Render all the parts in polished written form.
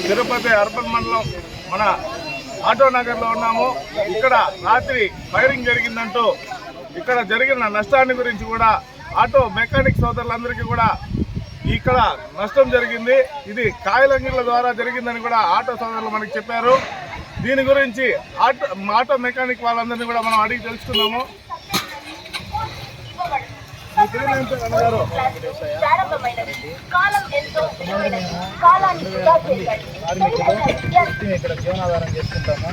Tirupati urban మండలం మన auto నగర్లో ఉన్నాము. ఇక్కడ రాత్రి ఫైరింగ్ జరిగిందంటూ ఇక్కడ జరిగిన నష్టాన్ని గురించి కూడా ఆటో మెకానిక్ సోదరులందరికీ కూడా ఇక్కడ నష్టం జరిగింది. ఇది కాయలంగిళ్ళ ద్వారా జరిగిందని కూడా ఆటో సోదరులు మనకి చెప్పారు. దీని గురించి ఆటో మెకానిక్ వాళ్ళందరినీ కూడా మనం అడిగి తెలుసుకున్నాము. ఇక్కడ జీవనాధారం చేసుకుంటాము.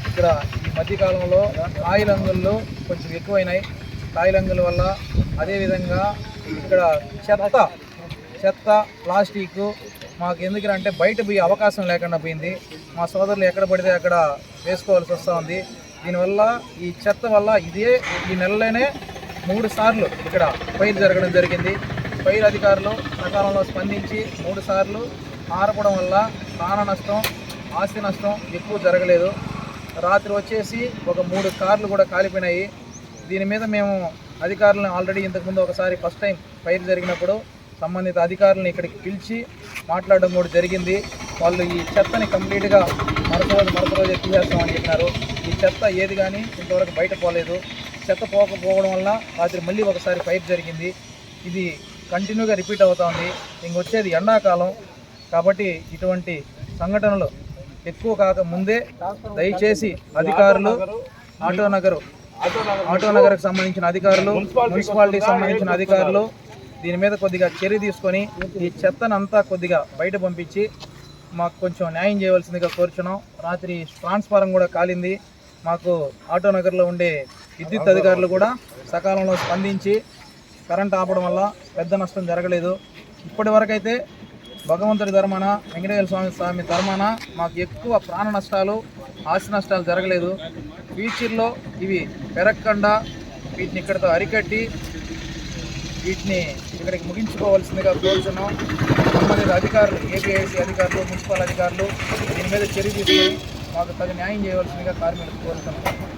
ఇక్కడ ఈ మధ్యకాలంలో కాయలంగుళ్ళు కొంచెం ఎక్కువైనాయి. కాయలంగుల వల్ల అదేవిధంగా ఇక్కడ చెత్త ప్లాస్టిక్ మాకు ఎందుకంటే బయట పోయే అవకాశం లేకుండా పోయింది. మా సోదరులు ఎక్కడ పడితే అక్కడ వేసుకోవాల్సి వస్తూ ఉంది. దీనివల్ల ఈ చెత్త వల్ల ఈ నెలలోనే 3 సార్లు ఇక్కడ ఫైర్ జరగడం జరిగింది. ఫైర్ అధికారులు సకాలంలో స్పందించి 3 సార్లు ఆరపడం వల్ల ప్రాణ నష్టం, ఆస్తి నష్టం ఎక్కువ జరగలేదు. రాత్రి వచ్చేసి ఒక 3 కార్లు కూడా కాలిపోయినాయి. దీని మీద మేము అధికారులను ఆల్రెడీ ఇంతకుముందు ఒకసారి ఫస్ట్ టైం ఫైర్ జరిగినప్పుడు సంబంధిత అధికారులను ఇక్కడికి పిలిచి మాట్లాడడం కూడా జరిగింది. వాళ్ళు ఈ చెత్తని కంప్లీట్గా మరొక రోజు ఎత్తివేస్తామని చెప్పినారు. ఈ చెత్త ఏది కానీ ఇంతవరకు బయట పోలేదు. చెత్త పోకపోవడం వల్ల రాత్రి మళ్ళీ ఒకసారి ఫైర్ జరిగింది. ఇది కంటిన్యూగా రిపీట్ అవుతూ ఉంది. ఇంకొచ్చేది ఎండాకాలం కాబట్టి ఇటువంటి సంఘటనలు ఎక్కువ కాక ముందే దయచేసి అధికారులు ఆటో నగర్కు సంబంధించిన అధికారులు, మున్సిపాలిటీకి సంబంధించిన అధికారులు దీని మీద కొద్దిగా చర్య తీసుకొని ఈ చెత్తనంతా కొద్దిగా బయట పంపించి మాకు కొంచెం న్యాయం చేయవలసిందిగా కోరుచున్నాం. రాత్రి ట్రాన్స్ఫారం కూడా కాలింది. మాకు ఆటో నగర్లో ఉండే విద్యుత్ అధికారులు కూడా సకాలంలో స్పందించి కరెంట్ ఆపడం వల్ల పెద్ద నష్టం జరగలేదు. ఇప్పటి వరకైతే భగవంతుడి ధర్మాన, వెంకటేశ్వర స్వామి ధర్మాన మాకు ఎక్కువ ప్రాణ నష్టాలు, ఆస్తి నష్టాలు జరగలేదు. ఫ్యూచర్లో ఇవి పెరగకుండా వీటిని ఇక్కడితో అరికట్టి వీటిని ఇక్కడికి ముగించుకోవాల్సిందిగా కోరుతున్నాం. సంబంధిత అధికారులు, ఏపీఐసీ అధికారులు, మున్సిపల్ అధికారులు దీని మీద చర్య తీసుకొని మాకు తగిన న్యాయం చేయవలసిందిగా కార్మికులకు కోరుతున్నాం.